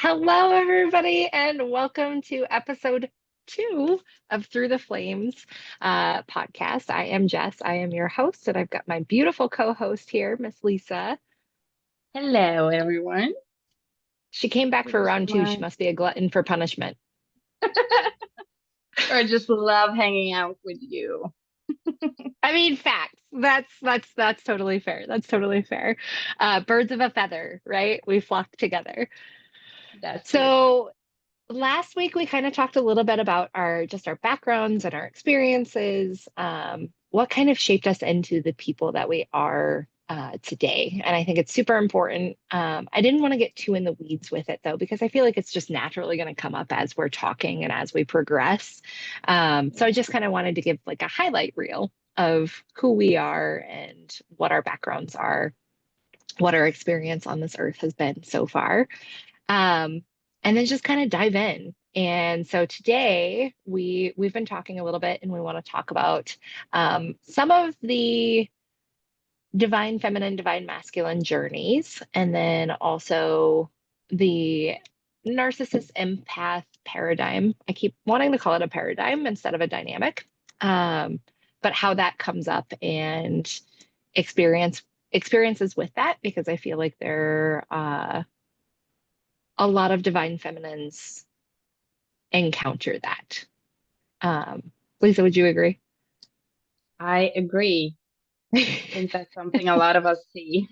Hello, everybody, and welcome to episode 2 of Through the Flames podcast. I am Jess. I am your host, and I've got my beautiful co-host here, Miss Lisa. Hello, everyone. She came back for Here's round 2. She my, must be a glutton for punishment. I just love hanging out with you. I mean, facts. That's totally fair. That's totally fair. Birds of a feather, right? We flock together. That's true. So last week we kind of talked a little bit about our backgrounds and our experiences, what kind of shaped us into the people that we are today. And I think it's super important. I didn't want to get too in the weeds with it though, because I feel like it's just naturally going to come up as we're talking and as we progress. So I just kind of wanted to give like a highlight reel of who we are and what our backgrounds are, what our experience on this earth has been so far. Um, and then just kind of dive in. And so today we've been talking a little bit, and we want to talk about some of the divine feminine, divine masculine journeys, and then also the narcissist empath paradigm. I keep wanting to call it a paradigm instead of a dynamic, but how that comes up and experiences with that, because I feel like there a lot of divine feminines encounter that. Lisa, would you agree? I agree. I think that's something a lot of us see.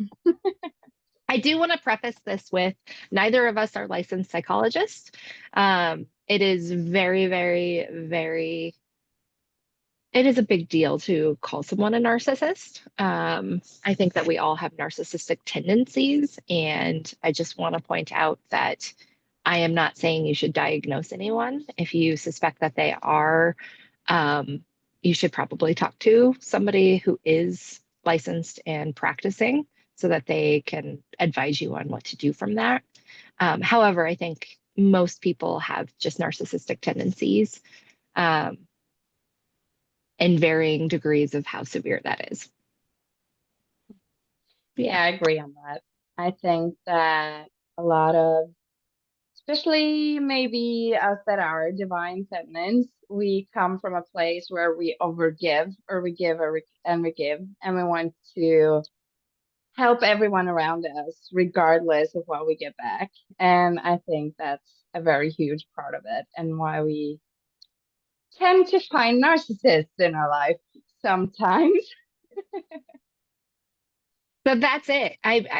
I do want to preface this with neither of us are licensed psychologists. It is very, very, very, it is a big deal to call someone a narcissist. I think that we all have narcissistic tendencies. And I just want to point out that I am not saying you should diagnose anyone. If you suspect that they are, um, you should probably talk to somebody who is licensed and practicing so that they can advise you on what to do from that. However, I think most people have just narcissistic tendencies, um, in varying degrees of how severe that is. Yeah. Yeah, I agree on that. I think that a lot of, especially maybe us that are divine feminines, we come from a place where we overgive or we give and we give, and we want to help everyone around us, regardless of what we get back. And I think that's a very huge part of it, and why we tend to find narcissists in our life sometimes. So that's it.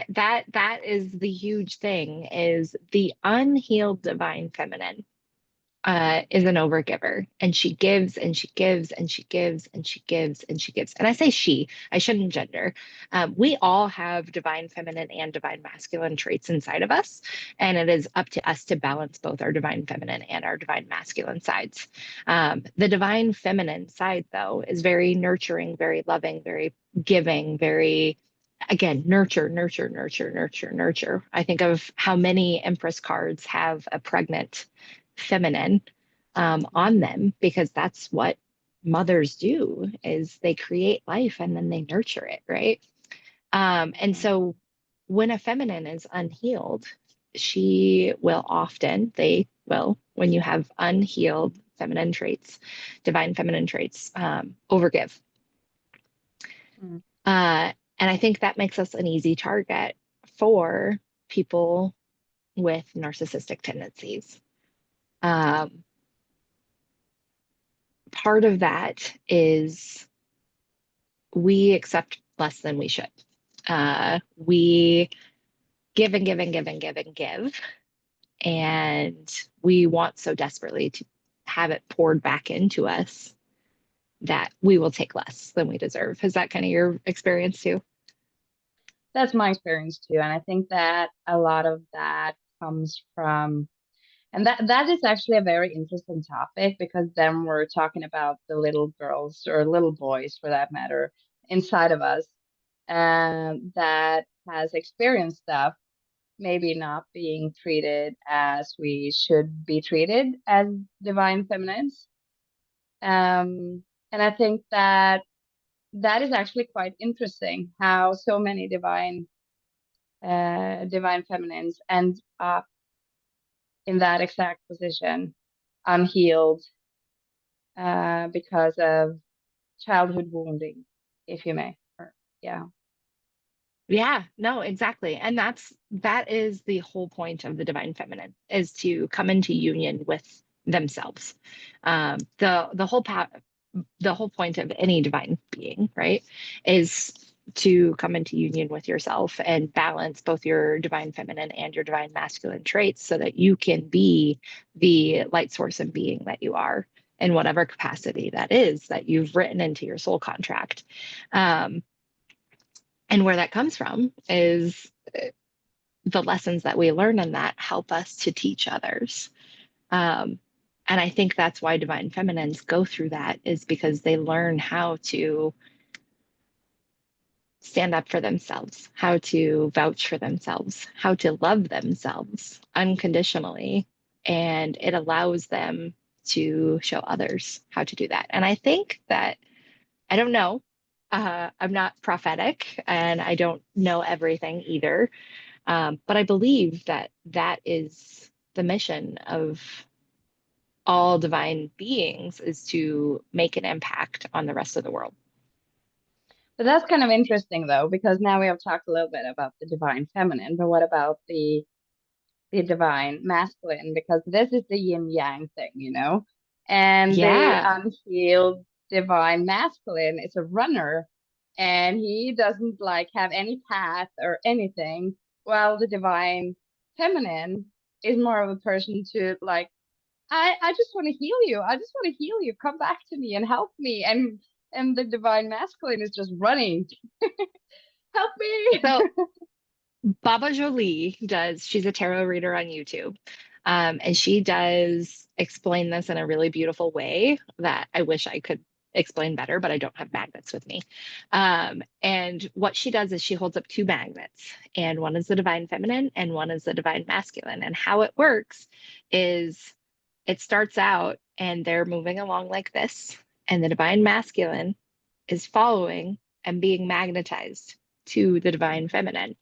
That is the huge thing is the unhealed divine feminine is an overgiver, and she gives and she gives and she gives and she gives and she gives. And I say she, I shouldn't gender. We all have divine feminine and divine masculine traits inside of us, and it is up to us to balance both our divine feminine and our divine masculine sides. The divine feminine side, though, is very nurturing, very loving, very giving, very again, nurture, nurture, nurture, nurture, nurture. I think of how many Empress cards have a pregnant feminine on them, because that's what mothers do is they create life and then they nurture it, right? And so when a feminine is unhealed, she will often, they will, when you have unhealed feminine traits, divine feminine traits, overgive. Mm. And I think that makes us an easy target for people with narcissistic tendencies. Um, Part of that is we accept less than we should. We give and give and give and give and give. And we want so desperately to have it poured back into us that we will take less than we deserve. Is that kind of your experience too? That's my experience too. And I think that a lot of that comes from, and that is actually a very interesting topic, because then we're talking about the little girls or little boys for that matter inside of us, that has experienced stuff, maybe not being treated as we should be treated as divine feminines. And I think that that is actually quite interesting how so many divine feminines end up in that exact position, unhealed, because of childhood wounding, if you may. Or, yeah. Yeah, no, exactly. And that is the whole point of the divine feminine is to come into union with themselves. The whole point of any divine being, right, is to come into union with yourself and balance both your divine feminine and your divine masculine traits so that you can be the light source and being that you are in whatever capacity that is that you've written into your soul contract. Um, and where that comes from is the lessons that we learn in that help us to teach others. Um, and I think that's why divine feminines go through that is because they learn how to stand up for themselves, how to vouch for themselves, how to love themselves unconditionally. And it allows them to show others how to do that. And I think that, I don't know, I'm not prophetic and I don't know everything either. But I believe that that is the mission of all divine beings is to make an impact on the rest of the world. But that's kind of interesting though, because now we have talked a little bit about the divine feminine, but what about the divine masculine? Because this is the yin yang thing, you know? And the Yeah. unhealed divine masculine is a runner, and he doesn't like have any path or anything, while the divine feminine is more of a person to like, I just want to heal you. I just want to heal you. Come back to me and help me. And the divine masculine is just running. Help me. So Baba Jolie does, she's a tarot reader on YouTube. And she does explain this in a really beautiful way that I wish I could explain better, but I don't have magnets with me. And what she does is she holds up two magnets, and one is the divine feminine and one is the divine masculine. And how it works is it starts out and they're moving along like this, and the divine masculine is following and being magnetized to the divine feminine.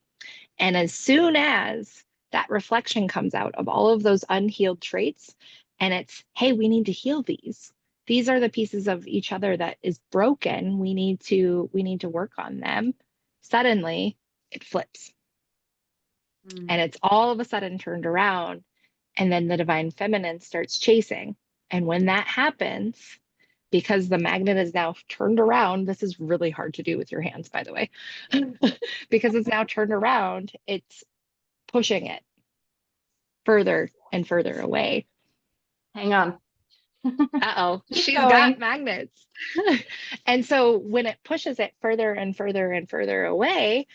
And as soon as that reflection comes out of all of those unhealed traits, and it's, hey, we need to heal these. These are the pieces of each other that is broken. We need to work on them. Suddenly it flips Mm. and it's all of a sudden turned around. And then the divine feminine starts chasing. And when that happens, because the magnet is now turned around, this is really hard to do with your hands, by the way, because it's now turned around, it's pushing it further and further away. Hang on. Uh-oh, Keep she's got going. magnets. And so when it pushes it further and further and further away,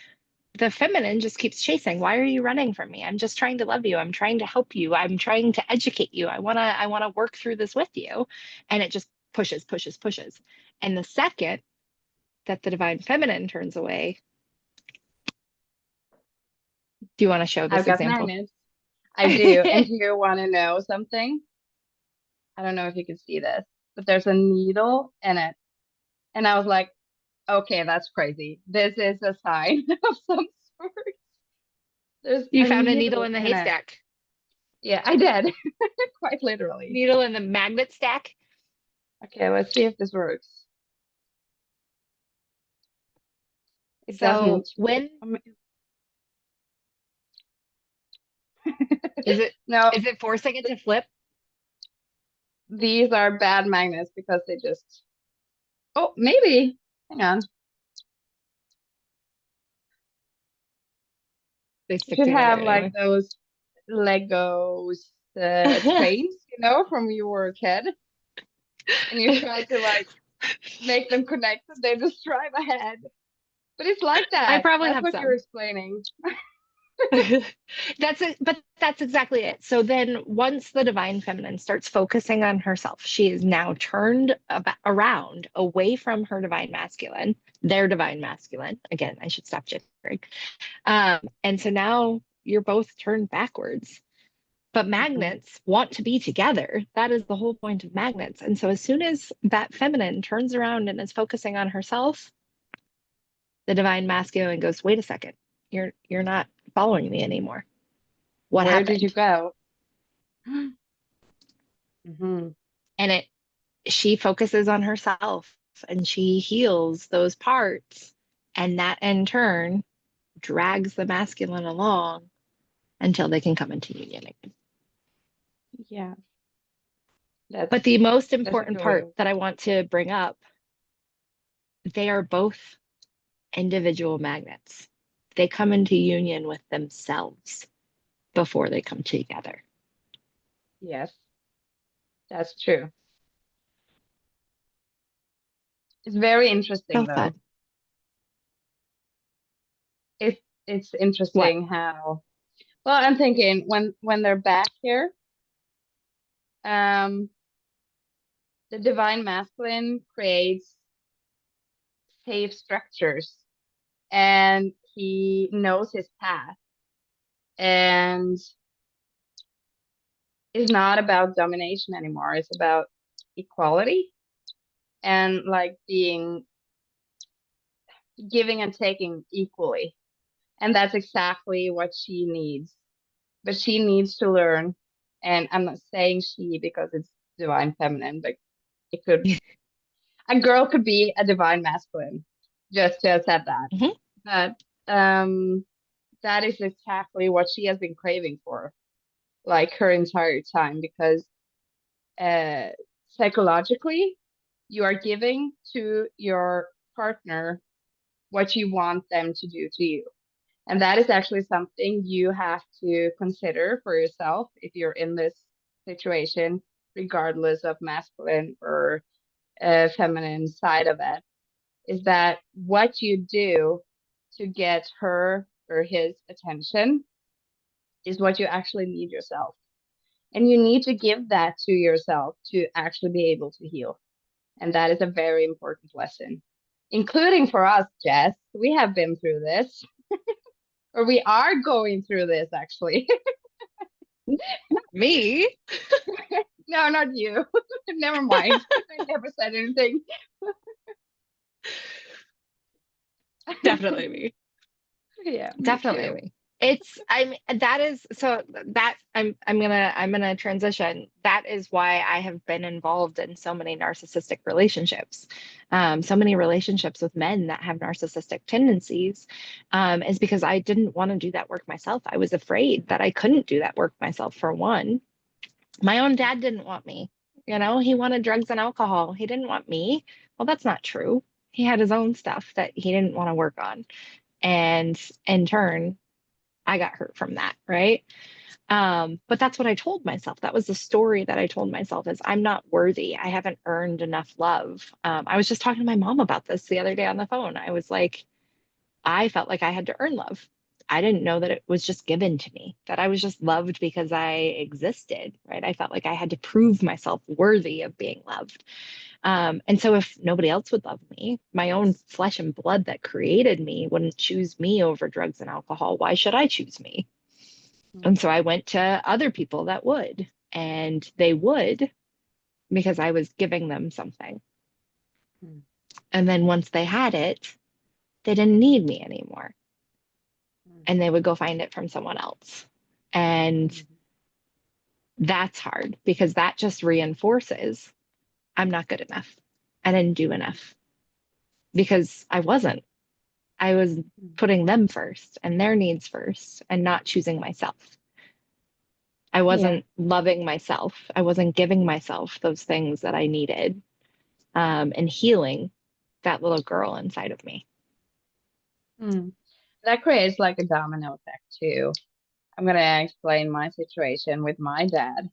the feminine just keeps chasing. Why are you running from me? I'm just trying to love you. I'm trying to help you. I'm trying to educate you. I want to work through this with you. And it just pushes, pushes, pushes. And the second that the divine feminine turns away, do you want to show I've this got example? magnets. I do. And do you want to know something? I don't know if you can see this, but there's a needle in it. And I was like, okay, that's crazy. This is a sign of some sort. There's You a found a needle needle in the in it. haystack. Yeah, I did. Quite literally. Needle in the magnet stack. Okay, let's see if this works. It So doesn't. when Um, is it No, is it forcing it to flip? these are bad magnets because they just. Oh, maybe. Hang on. They You stick should together have like anyway. those Legos trains, from when you were a kid, and you try to like make them connect, and they just drive ahead. But it's like I that. probably That's have what you're some. explaining. That's it, but that's exactly it. So then once the divine feminine starts focusing on herself, she is now turned around away from her divine masculine, their divine masculine. Again, I should stop gendering. And so now you're both turned backwards. But Mhm. magnets want to be together. That is the whole point of magnets. And so as soon as that feminine turns around and is focusing on herself, the divine masculine goes, wait a second, you're not following me anymore. What Where did you happened? go? Hmm. And she focuses on herself and she heals those parts. And that in turn drags the masculine along until they can come into union again. Yeah, But the most that's a important good way part of that I putting want to bring up, they are both individual magnets. They come into union with themselves before they come together. it. Yes, that's true. It's very interesting So though. fun. It's What? interesting how, well, I'm thinking when they're back here, um, the divine masculine creates safe structures and he knows his path and is not about domination anymore. It's about equality and like being giving and taking equally. And that's exactly what she needs. But she needs to learn. And I'm not saying she because it's divine feminine, but it could, a girl could be a divine masculine, just to have said that. Mhm. But that is exactly what she has been craving for, like her entire time, because uh, psychologically, you are giving to your partner what you want them to do to you. And that is actually something you have to consider for yourself if you're in this situation, regardless of masculine or feminine side of it, is that what you do to get her or his attention is what you actually need yourself. And you need to give that to yourself to actually be able to heal. And that is a very important lesson, including for us, Jess. We have been through this, or we are going through this actually. Me? No, not you. Never mind. I never said anything. Definitely me. Yeah, me Definitely too. me. It's I'm that is so that I'm gonna transition. That is why I have been involved in so many narcissistic relationships. So many relationships with men that have narcissistic tendencies, is because I didn't want to do that work myself. I was afraid that I couldn't do that work myself, for one. My own dad didn't want me. He wanted drugs and alcohol. He didn't want me. Well, that's not true. He had his own stuff that he didn't want to work on. And in turn, I got hurt from that, right? But that's what I told myself. That was the story that I told myself is I'm not worthy. I haven't earned enough love. I was just talking to my mom about this the other day on the phone. I was like, I felt like I had to earn love. I didn't know that it was just given to me, that I was just loved because I existed, right? I felt like I had to prove myself worthy of being loved. And so if nobody else would love me, my own flesh and blood that created me wouldn't choose me over drugs and alcohol, why should I choose me? And so I went to other people that would, and they would because I was giving them something. And then once they had it, they didn't need me anymore. And they would go find it from someone else. And that's hard because that just reinforces I'm not good enough. I didn't do enough because I wasn't. I was putting them first and their needs first and not choosing myself. I Yeah. wasn't loving myself. I wasn't giving myself those things that I needed, and healing that little girl inside of me. Mm. That creates like a domino effect too. I'm gonna explain my situation with my dad.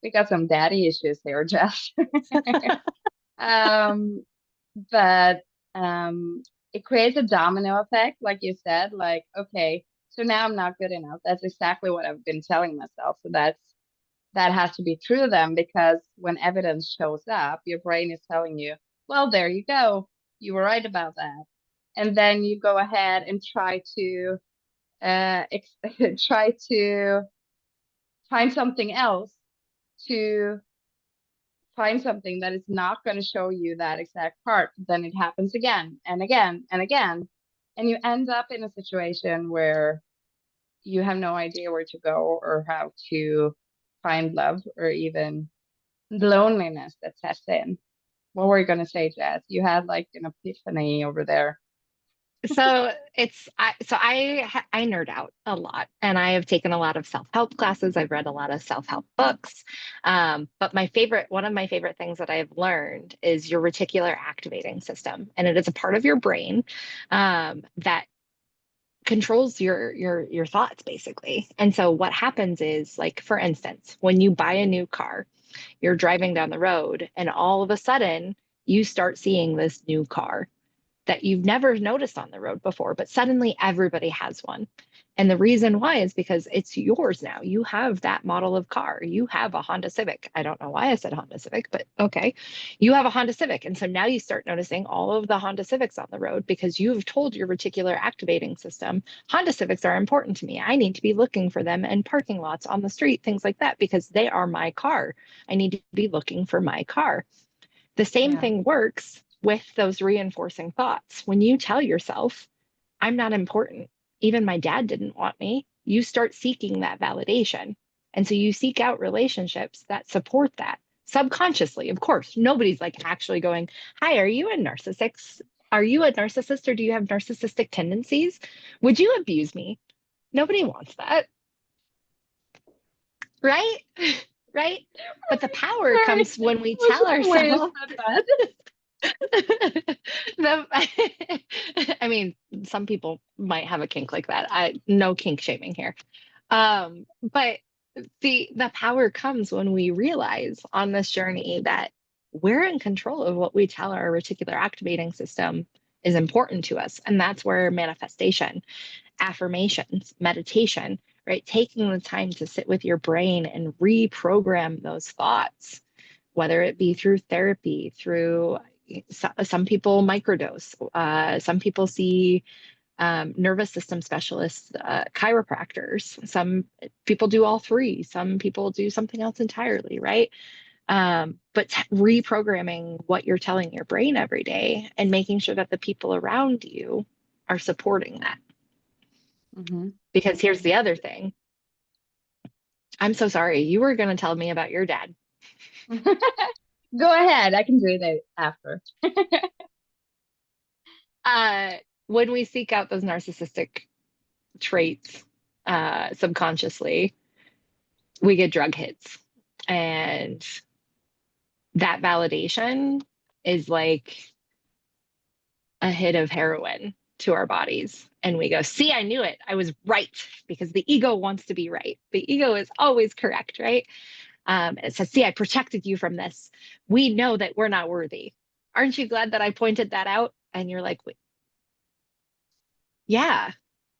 We got some daddy issues here, Jess. Um, but it creates a domino effect, like you said, like, okay, so now I'm not good enough. That's exactly what I've been telling myself. So that has to be true then, because when evidence shows up, your brain is telling you, well, there you go. You were right about that. And then you go ahead and try to try to find something else to find something that is not going to show you that exact part. Then it happens again and again and again. And you end up in a situation where you have no idea where to go or how to find love or even loneliness that sets in. What were you gonna say, Jess? You had like an epiphany over there. So I nerd out a lot, and I have taken a lot of self-help classes. I've read a lot of self-help books. But one of my favorite things that I have learned is your reticular activating system, and it is a part of your brain that controls your thoughts basically. And so what happens is, like, for instance, when you buy a new car, you're driving down the road, and all of a sudden you start seeing this new car that you've never noticed on the road before, but suddenly everybody has one. And the reason why is because it's yours now. You have that model of car. You have a Honda Civic. I don't know why I said Honda Civic, but okay. You have a Honda Civic. And so now you start noticing all of the Honda Civics on the road because you've told your reticular activating system, Honda Civics are important to me. I need to be looking for them in parking lots, on the street, things like that, because they are my car. I need to be looking for my car. The same Yeah. thing works with those reinforcing thoughts. When you tell yourself, I'm not important, even my dad didn't want me, you start seeking that validation. And so you seek out relationships that support that subconsciously. Of course, nobody's like actually going, hi, are you a narcissist? Are you a narcissist, or do you have narcissistic tendencies? Would you abuse me? Nobody wants that, right? Right? But the power Very comes when we tell emotional way you ourselves, said that. I mean, some people might have a kink like that. No kink shaming here. But the power comes when we realize on this journey that we're in control of what we tell our reticular activating system is important to us. And that's where manifestation, affirmations, meditation, right? Taking the time to sit with your brain and reprogram those thoughts, whether it be through therapy, through some people microdose, some people see nervous system specialists, chiropractors. Some people do all three. Some people do something else entirely, right? But reprogramming what you're telling your brain every day and making sure that the people around you are supporting that. Hmm. Because here's the other thing. I'm so sorry. You were going to tell me about your dad. Go ahead. I can do it after. Uh, when we seek out those narcissistic traits subconsciously, we get drug hits. And that validation is like a hit of heroin to our bodies. And we go, see, I knew it. I was right, because the ego wants to be right. The ego is always correct, right? It says, see, I protected you from this. We know that we're not worthy. Aren't you glad that I pointed that out? And you're like, yeah,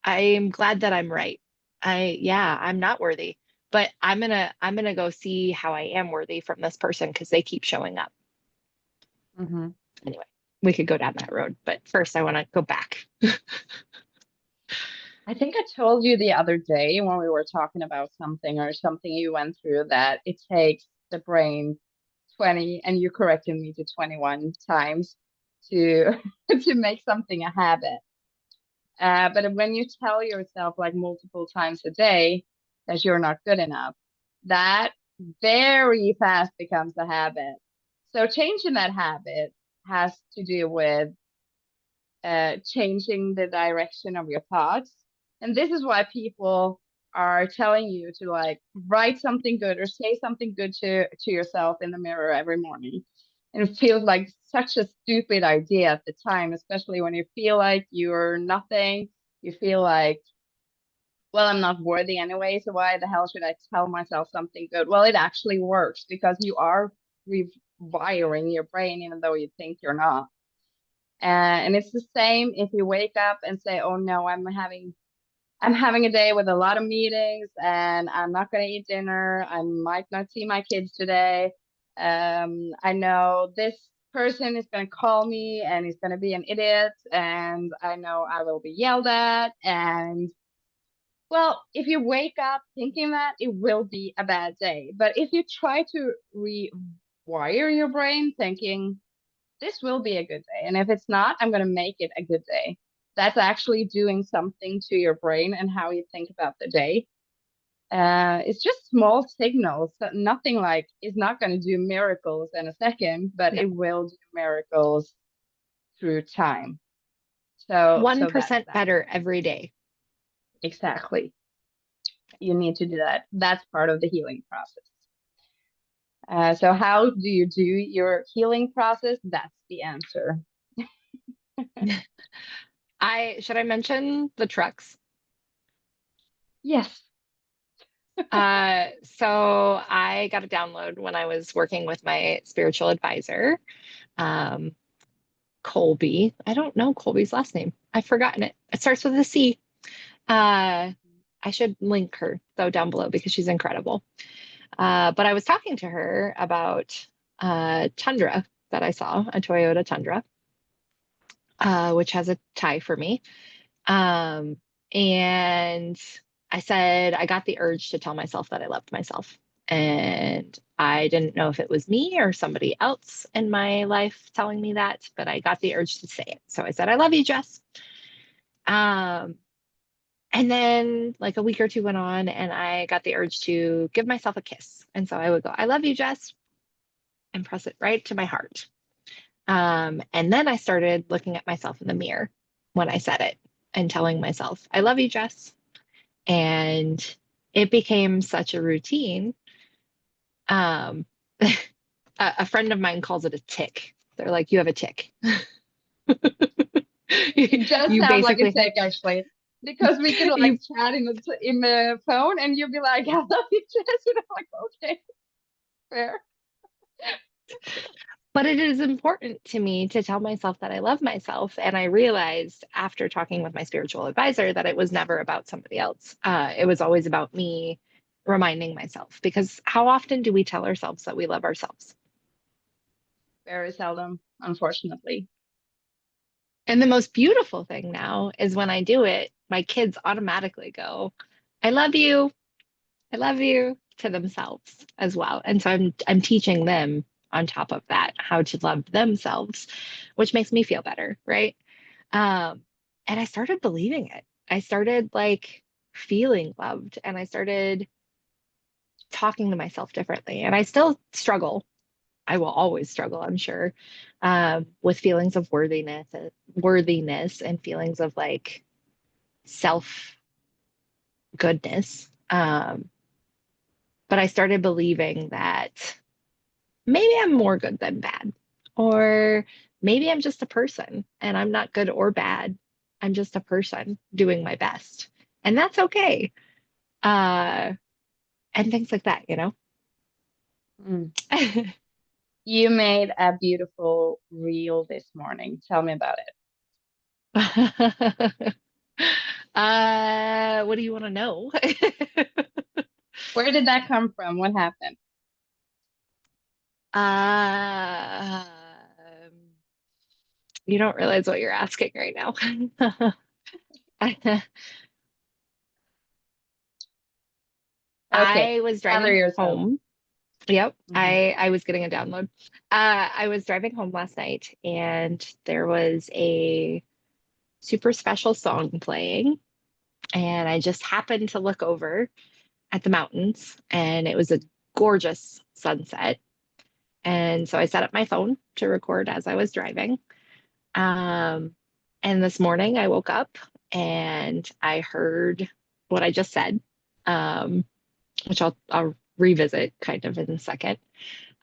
I'm glad that I'm right. Yeah, I'm not worthy, but I'm gonna go see how I am worthy from this person because they keep showing up. Hmm. Anyway, we could go down that road, but first I want to go back. I think I told you the other day when we were talking about something or something you went through that it takes the brain 20, and you corrected me, to 21 times to to make something a habit. But when you tell yourself like multiple times a day that you're not good enough, that very fast becomes a habit. So changing that habit has to do with changing the direction of your thoughts. And this is why people are telling you to like write something good or say something good to yourself in the mirror every morning. And it feels like such a stupid idea at the time, especially when you feel like you're nothing. You feel like, well, I'm not worthy anyway, so why the hell should I tell myself something good? Well, it actually works because you are rewiring your brain, even though you think you're not. And it's the same if you wake up and say, "Oh no, I'm having a day with a lot of meetings, and I'm not going to eat dinner. I might not see my kids today. I know this person is going to call me and he's going to be an idiot, and I know I will be yelled at." And well, if you wake up thinking that, it will be a bad day. But if you try to rewire your brain thinking, this will be a good day. And if it's not, I'm going to make it a good day. That's actually doing something to your brain and how you think about the day. It's just small signals. So nothing like it's not going to do miracles in a second, but No, it will do miracles through time. So that's 1% that. better every day. Exactly. You need to do that. That's part of the healing process. So how do you do your healing process? That's the answer. I should I mention the trucks? Yes. So I got a download when I was working with my spiritual advisor, um, Colby. I don't know Colby's last name. I've forgotten it. It starts with a C. Uh, I should link her though down below because she's incredible. But I was talking to her about Tundra that I saw, a Toyota Tundra, which has a tie for me. Um, and I said, I got the urge to tell myself that I loved myself. And I didn't know if it was me or somebody else in my life telling me that, but I got the urge to say it. So I said, I love you, Jess. Um, and then like a week or two went on and I got the urge to give myself a kiss. And so I would go, I love you, Jess, and press it right to my heart. And then I started looking at myself in the mirror when I said it and telling myself, I love you, Jess. And it became such a routine. Um, a friend of mine calls it a tick. They're like, you have a tick. It does You sound like a basically, tech actually, because we could like you, chat in the phone, and you'd be like, "I love you, Jess," and I'm like, "Okay, fair." but it is important to me to tell myself that I love myself. And I realized after talking with my spiritual advisor that it was never about somebody else. It was always about me reminding myself because how often do we tell ourselves that we love ourselves? Very seldom, unfortunately. And the most beautiful thing now is when I do it, my kids automatically go, I love you. I love you to themselves as well. And so I'm teaching them on top of that how to love themselves, which makes me feel better, right? Um, and I started believing it. I started like feeling loved and I started talking to myself differently. And I still struggle. I will always struggle, I'm sure, with feelings of worthiness and feelings of like self goodness. But I started believing that maybe I'm more good than bad, or maybe I'm just a person and I'm not good or bad. I'm just a person doing my best, and that's okay. Uh, and things like that, you know. Mm. You made a beautiful reel this morning. Tell me about it. What do you want to know? Where did that come from? What happened? Um, you don't realize what you're asking right now. Okay, I was gather driving yourself. home. Yep, Hmm. I was getting a download. I was driving home last night and there was a super special song playing, and I just happened to look over at the mountains, and it was a gorgeous sunset. And so I set up my phone to record as I was driving. Um, and this morning I woke up and I heard what I just said, um, which I'll revisit kind of in a second.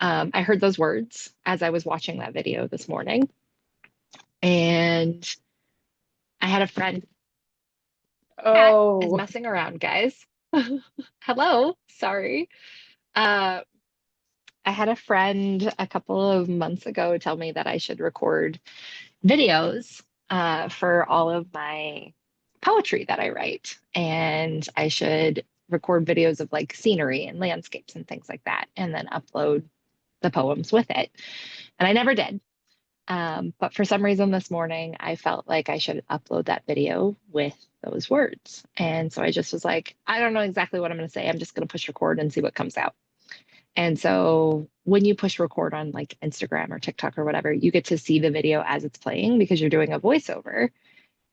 I heard those words as I was watching that video this morning, and I had a friend. Cat is Oh, messing around, guys. Hello, sorry. Uh, I had a friend a couple of months ago tell me that I should record videos for all of my poetry that I write. And I should record videos of like scenery and landscapes and things like that, and then upload the poems with it. And I never did. But for some reason this morning, I felt like I should upload that video with those words. And so I just was like, I don't know exactly what I'm going to say. I'm just going to push record and see what comes out. And so when you push record on like Instagram or TikTok or whatever, you get to see the video as it's playing because you're doing a voiceover.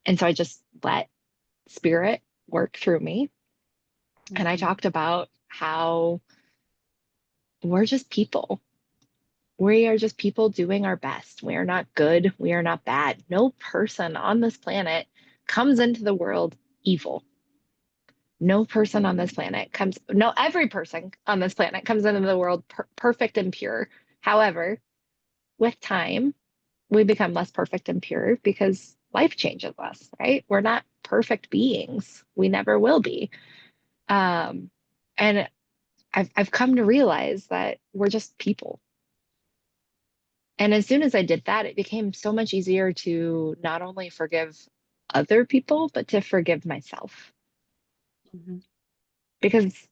And so I just let spirit work through me. And I Mhm. talked about how we're just people. We are just people doing our best. We are not good. We are not bad. No person on this planet comes into the world evil. No person on this planet comes, no, every person on this planet comes into the world perfect and pure. However, with time, we become less perfect and pure because life changes us, right? We're not perfect beings. We never will be. Um, and I've come to realize that we're just people. And as soon as I did that, it became so much easier to not only forgive other people, but to forgive myself Mhm. because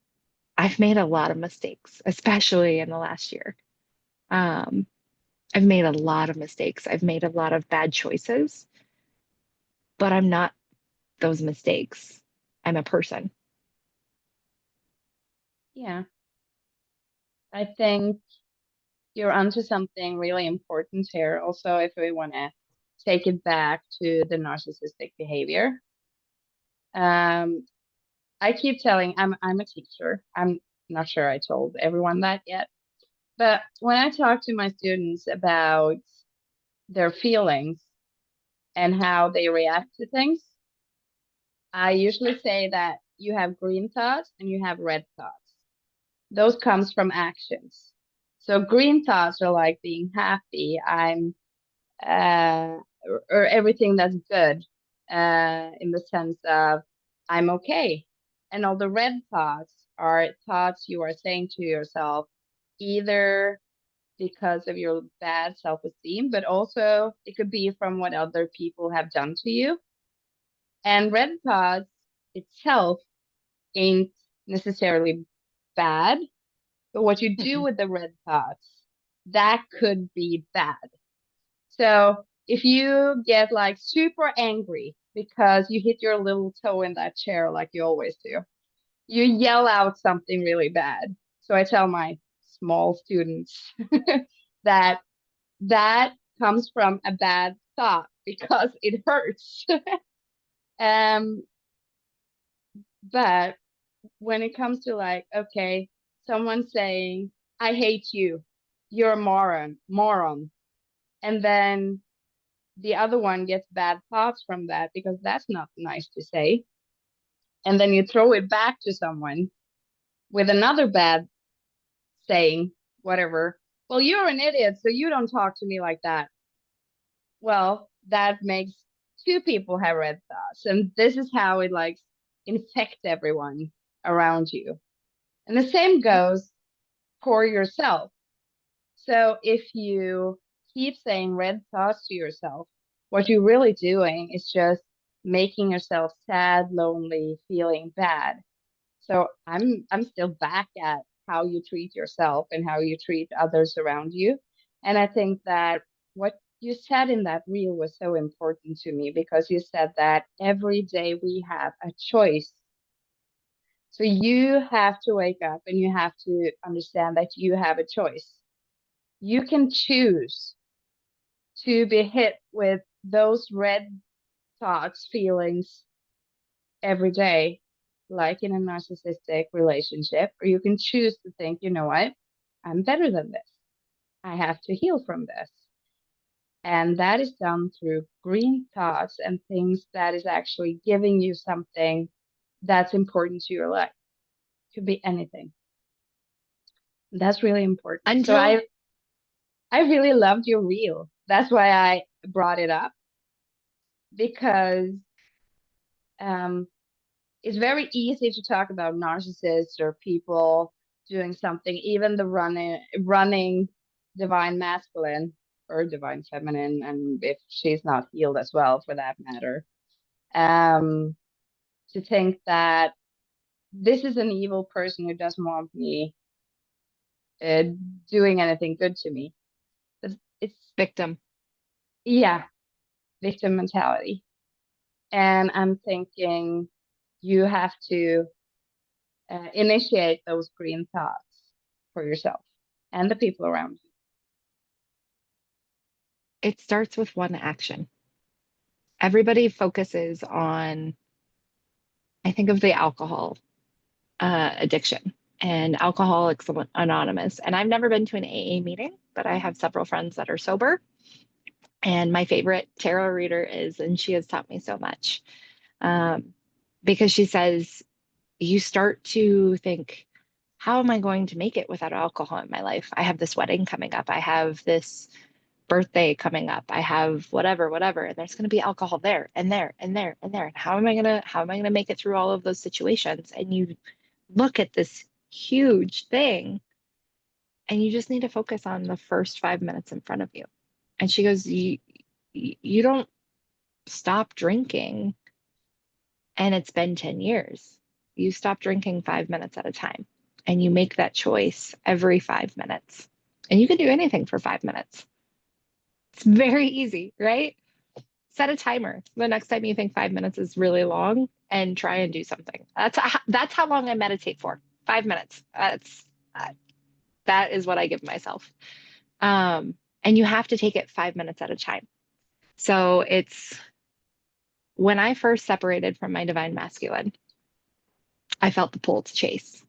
I've made a lot of mistakes, especially in the last year. Um, I've made a lot of mistakes. I've made a lot of bad choices, but I'm not those mistakes. I'm a person. Yeah, I think you're onto something really important here. Also, if we want to take it back to the narcissistic behavior, um, I keep telling I'm a teacher. I'm not sure I told everyone that yet, but when I talk to my students about their feelings and how they react to things, I usually say that you have green thoughts and you have red thoughts. Those comes from actions. So green thoughts are like being happy. I'm or everything that's good in the sense of I'm okay. And all the red thoughts are thoughts you are saying to yourself, either because of your bad self-esteem, but also it could be from what other people have done to you. And red thoughts itself ain't necessarily bad, but what you do Mm-mm. with the red thoughts, that could be bad. So if you get like super angry because you hit your little toe in that chair like you always do, you yell out something really bad. So I tell my small students that that comes from a bad thought because it hurts. um, but when it comes to like, okay, someone saying, I hate you, you're a moron. And then the other one gets bad thoughts from that because that's not nice to say. And then you throw it back to someone with another bad saying, whatever. Well, you're an idiot, so you don't talk to me like that. Well, that makes two people have red thoughts. And this is how it like infects everyone around you. And the same goes for yourself. So if you keep saying red thoughts to yourself, what you're really doing is just making yourself sad, lonely, feeling bad. So I'm still back at how you treat yourself and how you treat others around you. And I think that what you said in that reel was so important to me because you said that every day we have a choice. So you have to wake up and you have to understand that you have a choice. You can choose to be hit with those red thoughts, feelings every day, like in a narcissistic relationship, or you can choose to think, you know what, I'm better than this. I have to heal from this. And that is done through green thoughts and things that is actually giving you something that's important to your life. Could be anything. That's really important. So Until I really loved your reel. That's why I brought it up because um it's very easy to talk about narcissists or people doing something, even the running divine masculine or divine feminine, and if she's not healed as well, for that matter. Um, to think that this is an evil person who doesn't want me uh, doing anything good to me. It's victim, yeah, victim mentality, and I'm thinking you have to initiate those green thoughts for yourself and the people around you. it starts with one action. Everybody focuses on, I think of the alcohol. addiction and Alcoholics Anonymous. And I've never been to an AA meeting, but I have several friends that are sober. And my favorite tarot reader is, and she has taught me so much um, because she says, you start to think, how am I going to make it without alcohol in my life? I have this wedding coming up. I have this birthday coming up. I have whatever, whatever, and there's going to be alcohol there and there and there and there. And how am I going to make it through all of those situations? And you look at this huge thing and you just need to focus on the first 5 minutes in front of you. And she goes, you don't stop drinking and it's been 10 years. You stop drinking 5 minutes at a time and you make that choice every 5 minutes. And you can do anything for 5 minutes. It's very easy, right? Set a timer the next time you think 5 minutes is really long and try and do something. That's how long I meditate for. 5 minutes. Uh, that is what I give myself. And you have to take it 5 minutes at a time. So it's when I first separated from my divine masculine, I felt the pull to chase.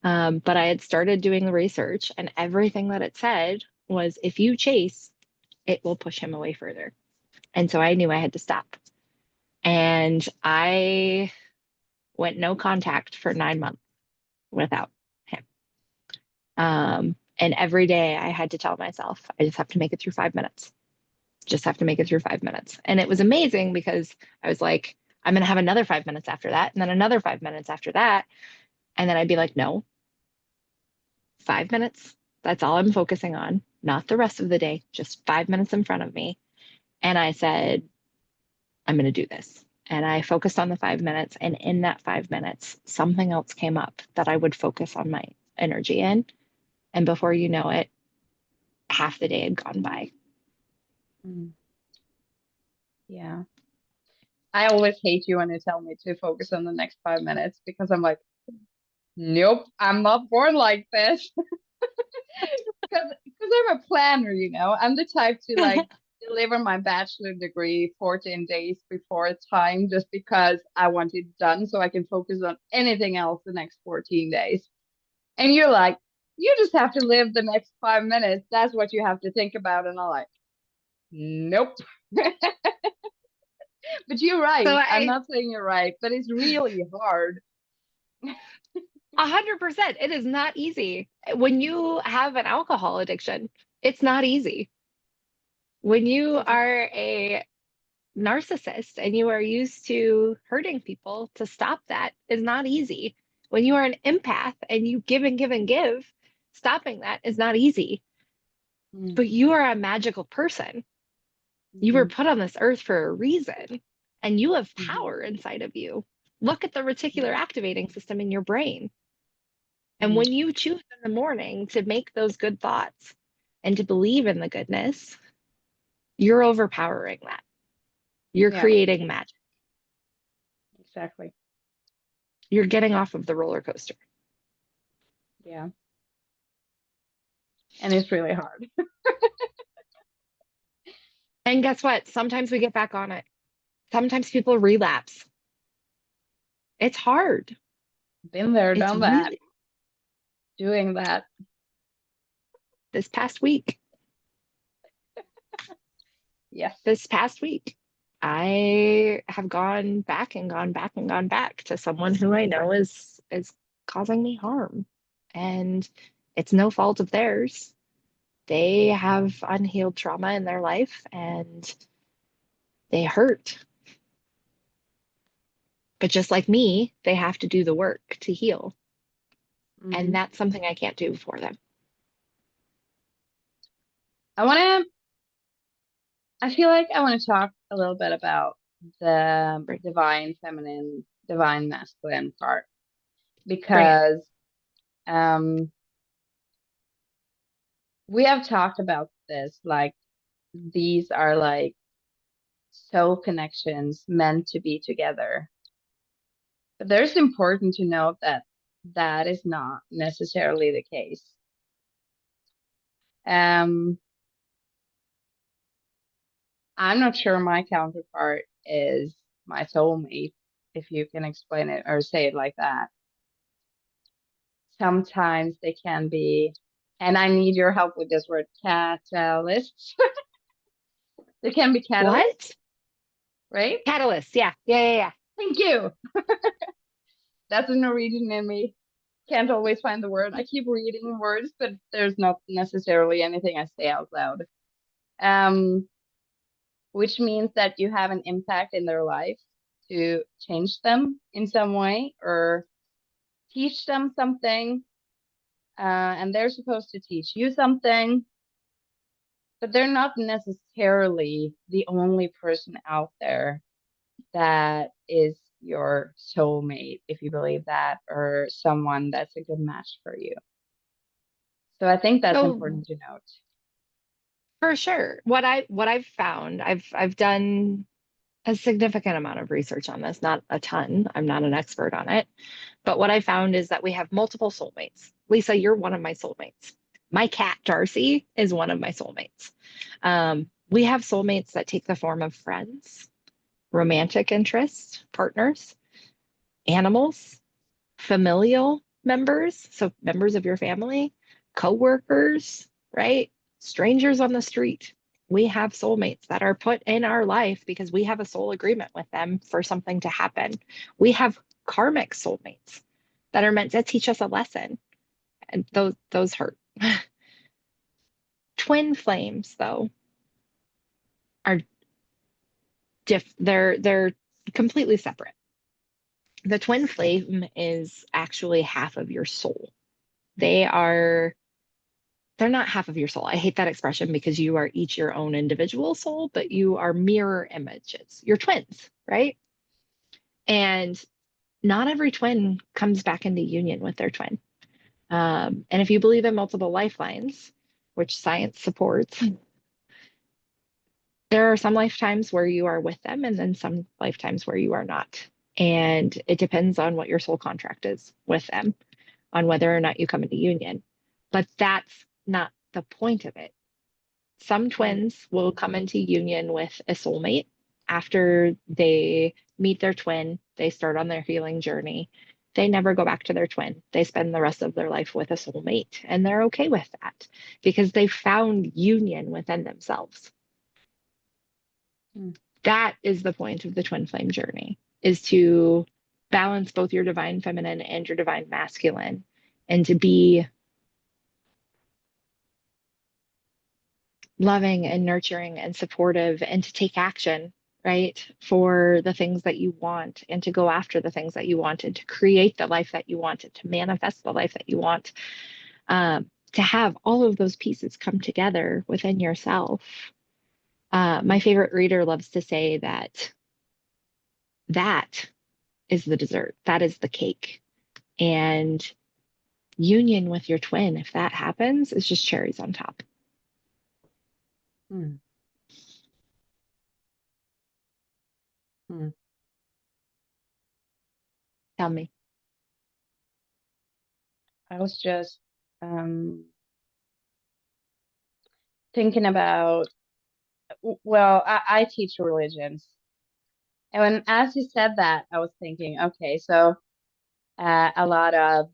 But I had started doing the research, and everything that it said was if you chase, it will push him away further. And so I knew I had to stop. And I went no contact for 9 months without him. And every day I had to tell myself, I just have to make it through 5 minutes. Just have to make it through 5 minutes. And it was amazing because I was like, I'm going to have another 5 minutes after that, and then another 5 minutes after that. And then I'd be like, no, 5 minutes. That's all I'm focusing on, not the rest of the day, just 5 minutes in front of me. And I said, I'm going to do this. And I focused on the 5 minutes. And in that 5 minutes, something else came up that I would focus on my energy in. And before you know it, half the day had gone by. Mm. Yeah. I always hate you when you tell me to focus on the next 5 minutes because I'm like, nope, I'm not born like this. Because I'm a planner, you know. I'm the type to like deliver my bachelor degree 14 days before time just because I want it done so I can focus on anything else the next 14 days. And you're like, you just have to live the next 5 minutes. That's what you have to think about. And I'm like, nope. But you're So right. I'm I, not saying you're right, but it's really hard. 100%, it is not easy. When you have an alcohol addiction, it's not easy. When you It's are a narcissist and you are used to hurting people, to stop that is not easy. When you are an empath and you give and give and give, stopping that is not easy. mm, But you are a magical person. You were mhm, put on this earth for a reason and you have mhm, power inside of you. Look at the reticular mhm, activating system in your brain. And mhm. when you choose in the morning to make those good thoughts and to believe in the goodness, you're overpowering that. You're Yeah, creating magic. exactly. You're getting off of the roller coaster. Yeah. And it's really hard. And guess what? Sometimes we get back on it. Sometimes people relapse. It's hard. Been there, It's done that, really doing that. this past week. Yes. This past week, I have gone back and gone back and gone back to someone who I know is causing me harm. And it's no fault of theirs. They have unhealed trauma in their life and they hurt. But just like me, they have to do the work to heal. And Hmm. that's something I can't do for them. I want to, I feel like I want to talk a little bit about the Bring, divine feminine, divine masculine part bring it. because um we have talked about this like these are like soul connections meant to be together. But there's important to note that that is not necessarily the case. Um, I'm not sure my counterpart is my soulmate, if you can explain it or say it like that. sometimes they can be, and I need your help with this word, catalysts. They can be catalysts, What? right? Catalyst. Yeah. Yeah. Yeah. Yeah. Thank you. That's a Norwegian in me. Can't always find the word. I keep reading words, but there's not necessarily anything I say out loud. Um, which means that you have an impact in their life to change them in some way or teach them something. And they're supposed to teach you something, but they're not necessarily the only person out there that is your soulmate, if you believe that, or someone that's a good match for you. So I think that's So important to note. for sure, what I've found, I've done a significant amount of research on this, not a ton. I'm not an expert on it. But what I found is that we have multiple soulmates. Lisa, you're one of my soulmates. My cat, Darcy, is one of my soulmates. We have soulmates that take the form of friends, romantic interests, partners, animals, familial members, so members of your family, coworkers, right? Strangers on the street. We have soulmates that are put in our life because we have a soul agreement with them for something to happen. We have karmic soulmates that are meant to teach us a lesson, and those hurt. Twin flames, though, are they're completely separate. The twin flame is actually half of your soul. They are they're not half of your soul. I hate that expression because you are each your own individual soul, but you are mirror images. You're twins, right? And not every twin comes back into union with their twin. And if you believe in multiple lifelines, which science supports, there are some lifetimes where you are with them and then some lifetimes where you are not. And it depends on what your soul contract is with them, on whether or not you come into union. But that's not the point of it. Some Mm, twins will come into union with a soulmate after they meet their twin, they start on their healing journey. They never go back to their twin. They spend the rest of their life with a soulmate, and they're okay with that because they found union within themselves. mm, That is the point of the twin flame journey, is to balance both your divine feminine and your divine masculine, and to be loving and nurturing and supportive, and to take action, right, for the things that you want, and to go after the things that you want, and to create the life that you want, and to manifest the life that you want. To have all of those pieces come together within yourself. My favorite reader loves to say that that is the dessert, that is the cake. And union with your twin, if that happens, is just cherries on top. mm, mm. Tell me. I was just thinking about, well, I teach religions. And when, as you said that, I was thinking, okay, so a lot of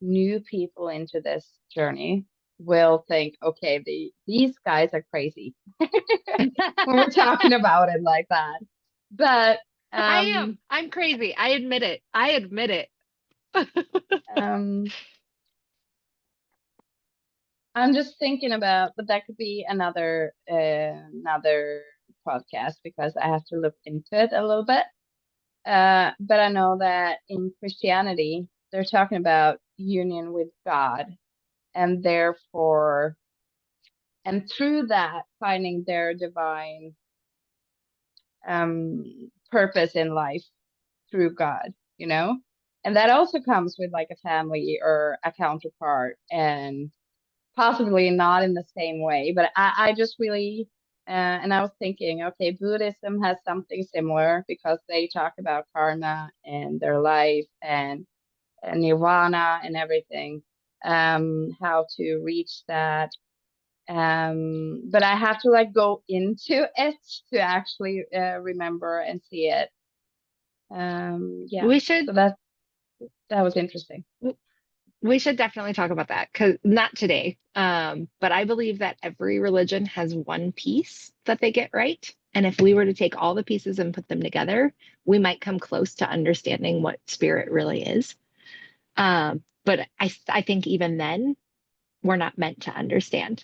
new people into this journey will think, okay, these guys are crazy when we're talking about it like that. But I um, am. I'm crazy. I admit it. I admit it. um, I'm just thinking about, but that could be another podcast because I have to look into it a little bit. But I know that in Christianity, they're talking about union with God, and therefore, and through that, finding their divine purpose in life through God, you know? And that also comes with like a family or a counterpart, and possibly not in the same way, but I just really, and I was thinking, okay, Buddhism has something similar because they talk about karma and their life and nirvana and everything, how to reach that. But I have to like go into it to actually remember and see it. Yeah, We so should that was interesting. we should definitely talk about that because not today. But I believe that every religion has one piece that they get right. And if we were to take all the pieces and put them together, we might come close to understanding what spirit really is. But I think even then, we're not meant to understand.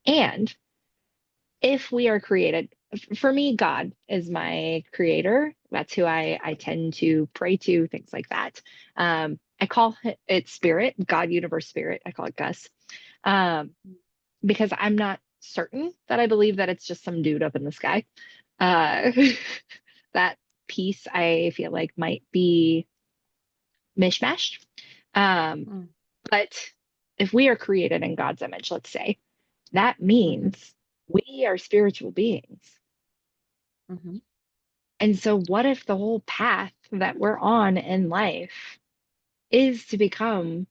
And if we are created, for me, God is my creator. That's who I tend to pray to, things like that. I call it spirit, God, universe, spirit. I call it Gus, um, because I'm not certain that I believe that it's just some dude up in the sky. Uh, that piece I feel like might be mishmashed. Um, Mm, but if we are created in God's image, let's say, that mhm, means we are spiritual beings. mhm, And so, what if the whole path that we're on in life is to become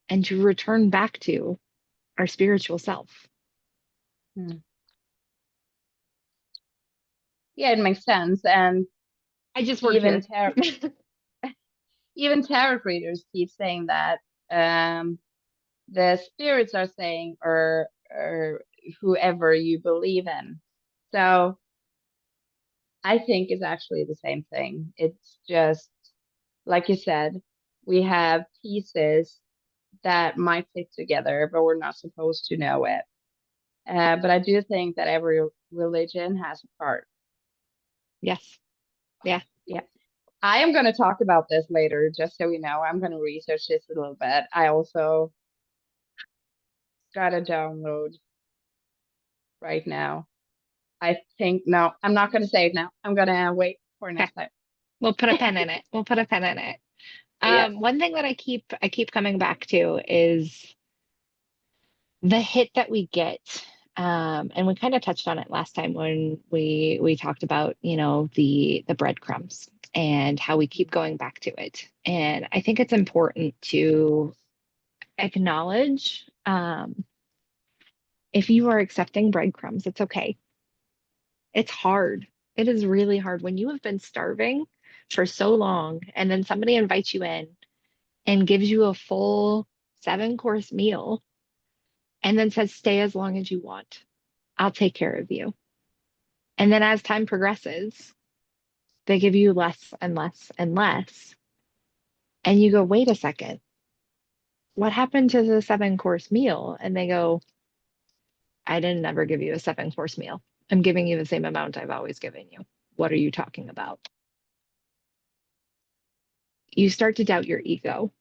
and to return back to our spiritual self? mm. Yeah, it makes sense. And I just work even here. tarot, even tarot readers keep saying that the spirits are saying, or whoever you believe in. So I think it's actually the same thing. It's just like you said, we have pieces that might fit together, but we're not supposed to know it. But I do think that every religion has a part. Yes. Yeah. Yeah. I am going to talk about this later, just so you know. I'm going to research this a little bit. I also got a download right now. I think, no, I'm not going to say it now. I'm going to wait for Okay. next time. We'll put a pen in it. We'll put a pen in it. Yes. One thing that I keep coming back to is the hit that we get. And we kind of touched on it last time when we talked about, the breadcrumbs and how we keep going back to it. And I think it's important to acknowledge, if you are accepting breadcrumbs, it's okay. It's hard. It is really hard when you have been starving for so long and then somebody invites you in and gives you a full 7-course meal and then says, stay as long as you want. I'll take care of you. And then as time progresses, they give you less and less and less. And you go, wait a second, what happened to the 7-course meal? And they go, I didn't ever give you a 7-course meal. I'm giving you the same amount I've always given you. What are you talking about? You start to doubt your ego,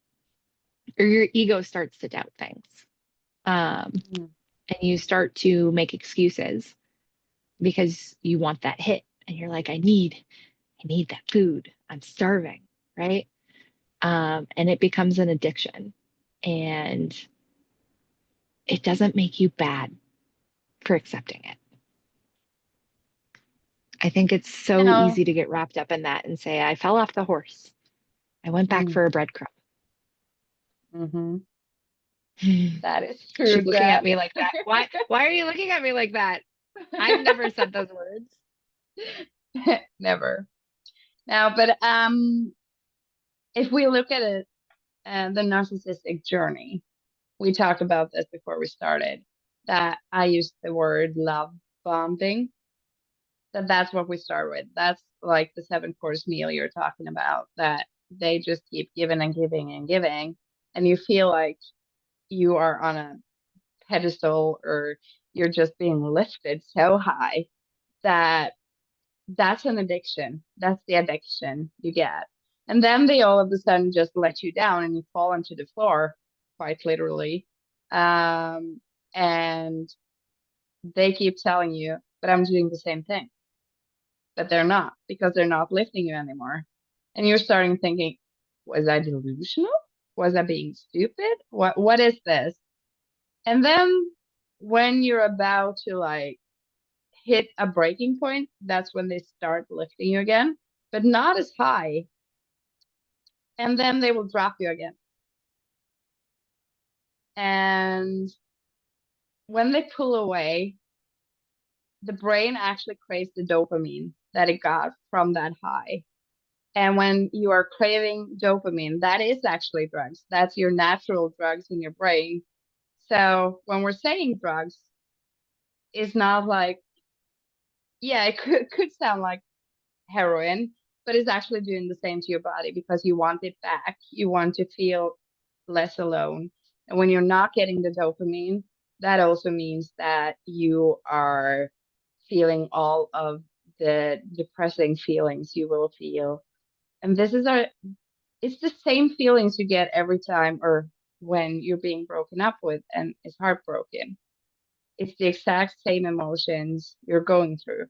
or your ego starts to doubt things. Um, Mm, and you start to make excuses because you want that hit. And you're like, I need that food. I'm starving, right? And it becomes an addiction. And it doesn't make you bad for accepting it. I think it's so no. easy to get wrapped up in that and say, I fell off the horse. I went back Mm, for a breadcrumb. hmm. That is true, She's looking at Jess. me like that. Why are you looking at me like that? I've never said those words. Never. Now, but if we look at it, the narcissistic journey, we talked about this before we started, that I used the word love bombing. That's what we start with. That's like the 7-course meal you're talking about, that they just keep giving and giving and giving, and you feel like you are on a pedestal, or you're just being lifted so high that that's an addiction. That's the addiction you get. And then they all of a sudden just let you down and you fall onto the floor, quite literally. Um, and they keep telling you, but I'm doing the same thing. But they're not, because they're not lifting you anymore. And you're starting thinking, was I delusional? Was I being stupid? What is this? And then when you're about to like hit a breaking point, that's when they start lifting you again, but not as high. And then they will drop you again. And when they pull away, the brain actually craves the dopamine that it got from that high. And when you are craving dopamine, that is actually drugs. That's your natural drugs in your brain. So when we're saying drugs, it's not like, yeah, it could sound like heroin, but it's actually doing the same to your body because you want it back. You want to feel less alone. And when you're not getting the dopamine, that also means that you are feeling all of the depressing feelings you will feel. And it's the same feelings you get every time or when you're being broken up with and is heartbroken. It's the exact same emotions you're going through.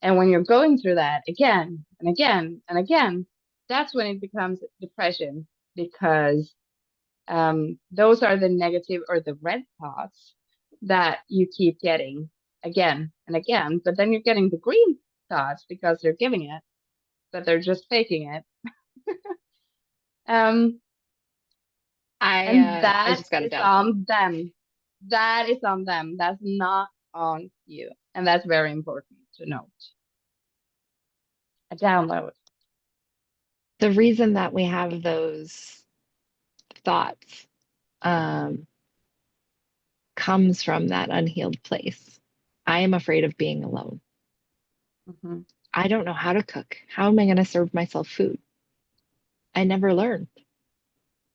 And when you're going through that again and again and again, that's when it becomes depression because those are the negative or the red thoughts that you keep getting again and again. But then you're getting the green thoughts because they're giving it, but they're just faking it. Um, and I that just got a is download. on them. That is on them. That's not on you. And that's very important to note. A download. The reason that we have those thoughts um, comes from that unhealed place. I am afraid of being alone. Hmm. I don't know how to cook. How am I going to serve myself food? I never learned.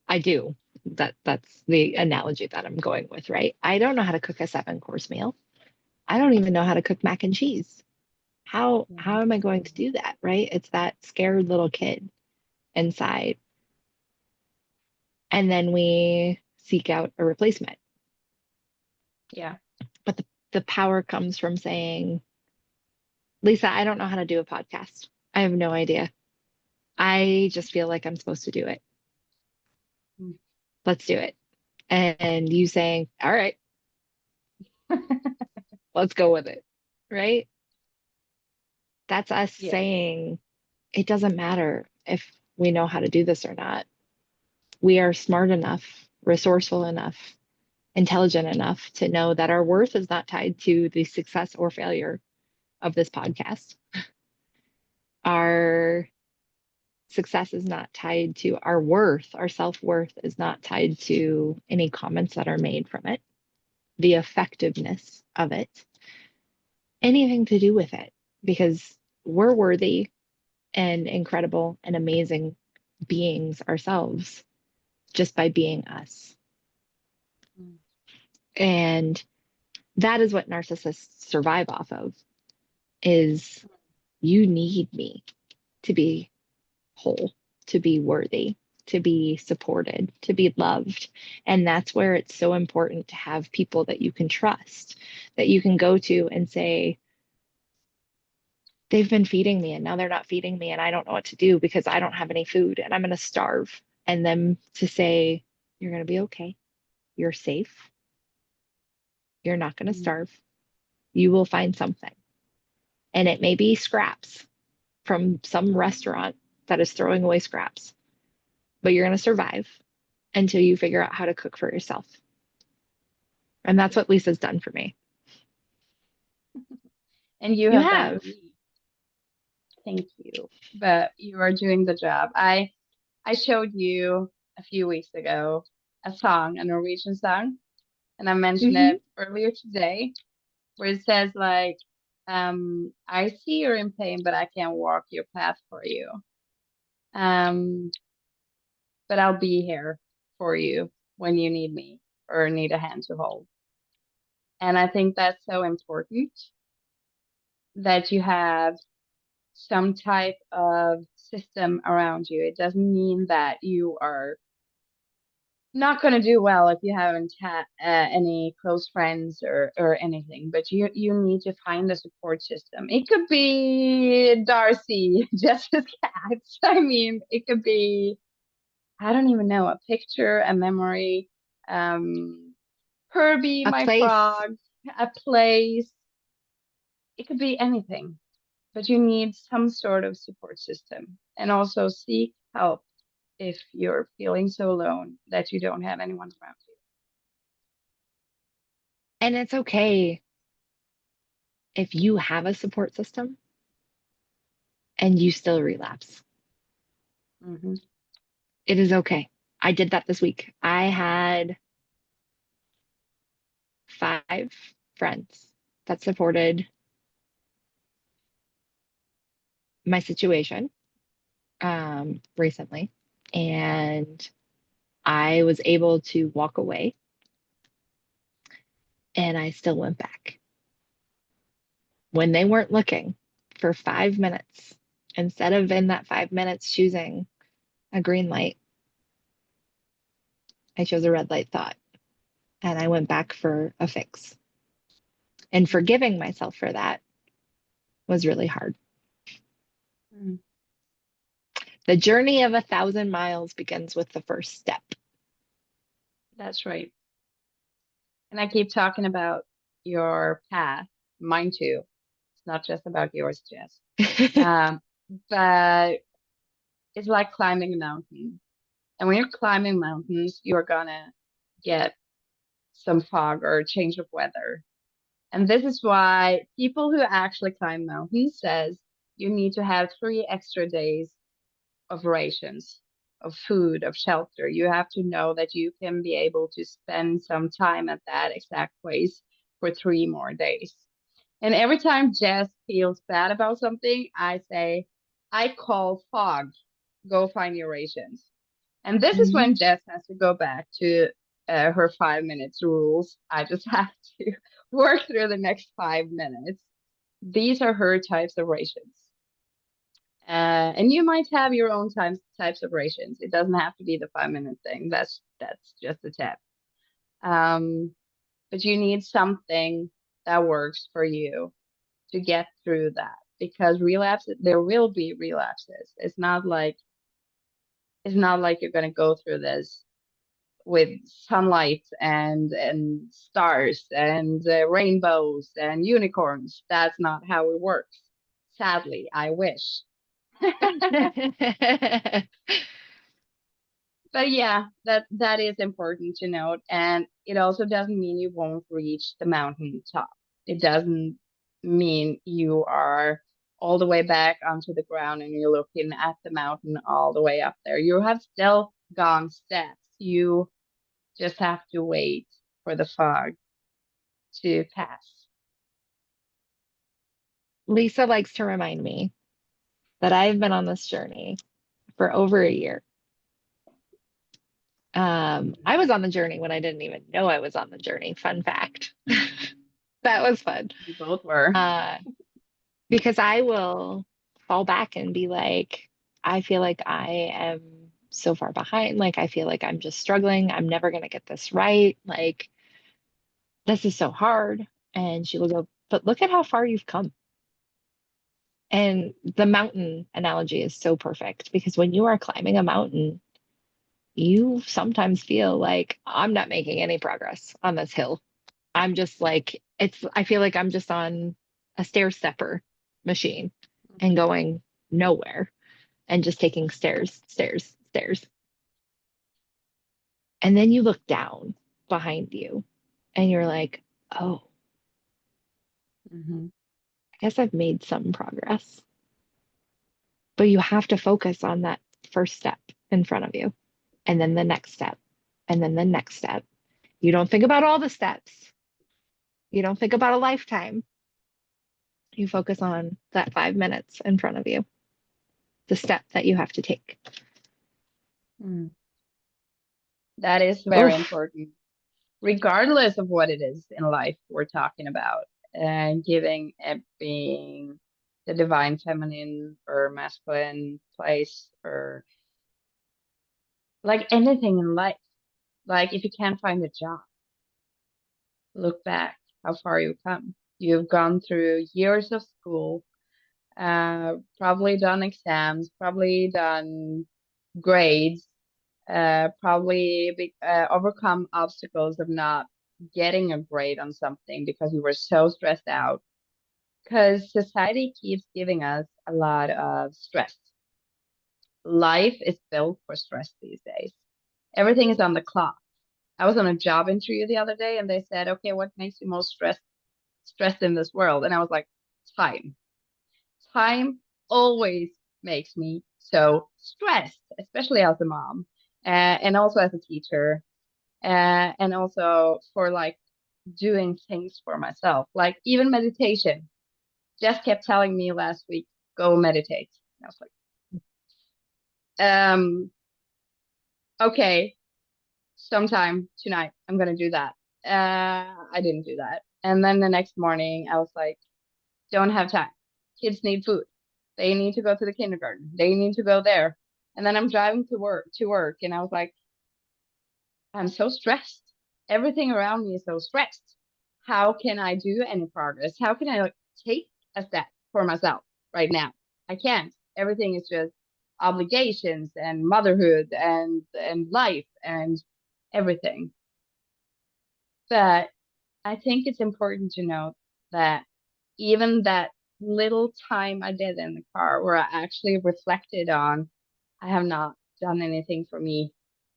I do. That's the analogy that I'm going with, right? I don't know how to cook a 7 course meal. I don't even know how to cook mac and cheese. Yeah. How am I going to do that, right? It's that scared little kid inside. And then we seek out a replacement. Yeah. But the power comes from saying, Lisa, I don't know how to do a podcast. I have no idea. I just feel like I'm supposed to do it. Mm. Let's do it. And you saying, all right, let's go with it. Right? That's us Yes. saying it doesn't matter if we know how to do this or not. We are smart enough, resourceful enough, intelligent enough to know that our worth is not tied to the success or failure of this podcast. Our success is not tied to our worth. Our self worth is not tied to any comments that are made from it, the effectiveness of it, anything to do with it, because we're worthy and incredible and amazing beings ourselves just by being us. Mm. And that is what narcissists survive off of is you need me to be whole, to be worthy, to be supported, to be loved. And that's where it's so important to have people that you can trust, that you can go to and say, they've been feeding me and now they're not feeding me and I don't know what to do because I don't have any food and I'm going to starve. And then to say, you're going to be okay. You're safe. You're not going to Mm. starve. You will find something. And it may be scraps from some restaurant that is throwing away scraps, but you're going to survive until you figure out how to cook for yourself. And that's Yeah. what Lisa's done for me. And you You have done have. for me. Thank you. But you are doing the job. I showed you a few weeks ago a song, a Norwegian song, and I mentioned Mm-hmm. it earlier today, where it says like, I see you're in pain, but I can't walk your path for you. Um, but I'll be here for you when you need me or need a hand to hold. And I think that's so important that you have some type of system around you. It doesn't mean that you are not going to do well if you haven't had any close friends or anything, but you need to find a support system. It could be Darcy, Jess's cat. I mean, it could be, I don't even know, a picture, a memory, um, Herbie, A my place. frog, a place. It could be anything, but you need some sort of support system and also seek help if you're feeling so alone that you don't have anyone around you. And it's okay if you have a support system and you still relapse. Hmm. It is okay. I did that this week. I had 5 friends that supported my situation recently, and I was able to walk away, and I still went back when they weren't looking for 5 minutes. Instead of in that 5 minutes choosing a green light, I chose a red light thought, and I went back for a fix. And forgiving myself for that was really hard. Mm. The journey of 1,000 miles begins with the first step. That's right. And I keep talking about your path, mine too. It's not just about yours, Jess. Um, but it's like climbing a mountain. And when you're climbing mountains, you're gonna get some fog or change of weather. And this is why people who actually climb mountains says you need to have 3 extra days of rations, of food, of shelter. You have to know that you can be able to spend some time at that exact place for 3 more days. And every time Jess feels bad about something, I say, I call fog, go find your rations. And this is Mhm. when Jess has to go back to her 5 minutes rules. I just have to work through the next 5 minutes. These are her types of rations. And you might have your own types of rations. It doesn't have to be the 5 minute thing. That's just a tip. Um, but you need something that works for you to get through that because relapses, there will be relapses. It's not like you're gonna go through this with sunlight and stars and rainbows and unicorns. That's not how it works. Sadly, I wish. But yeah, that is important to note, and it also doesn't mean you won't reach the mountain top. It doesn't mean you are all the way back onto the ground and you're looking at the mountain all the way up there. You have still gone steps. You just have to wait for the fog to pass. Lisa likes to remind me that I've been on this journey for over a year. I was on the journey when I didn't even know I was on the journey. Fun fact. That was fun. We both were. Uh, because I will fall back and be like, I feel like I am so far behind. Like, I feel like I'm just struggling. I'm never going to get this right. Like, this is so hard. And she will go, but look at how far you've come. And the mountain analogy is so perfect because when you are climbing a mountain, you sometimes feel like I'm not making any progress on this hill. I'm just like, I feel like I'm just on a stair stepper machine and going nowhere and just taking stairs, stairs, stairs. And then you look down behind you and you're like, oh, Hmm. I guess I've made some progress. But you have to focus on that first step in front of you, and then the next step, and then the next step. You don't think about all the steps, you don't think about a lifetime. You focus on that 5 minutes in front of you, the step that you have to take. Mm. That is very Oof. important, regardless of what it is in life we're talking about, and giving it being the divine feminine or masculine place, or like anything in life. Like if you can't find a job, look back how far you've come. You've gone through years of school, probably done exams, probably done grades, probably overcome obstacles of not getting a grade on something because we were so stressed out. Because society keeps giving us a lot of stress. Life is built for stress these days. Everything is on the clock. I was on a job interview the other day and they said, okay, what makes you most stressed in this world? And I was like, time. Time always makes me so stressed, especially as a mom, and also as a teacher, and also for like doing things for myself, like even meditation. Jess kept telling me last week, go meditate. And I was like, okay, sometime tonight I'm gonna do that. I didn't do that. And then the next morning I was like, don't have time. Kids need food. They need to go to the kindergarten. They need to go there. And then I'm driving to work and I was like, I'm so stressed. Everything around me is so stressed. How can I do any progress? How can I like, take a step for myself right now? I can't. Everything is just obligations and motherhood and life and everything. But I think it's important to note that even that little time I did in the car where I actually reflected on, I have not done anything for me.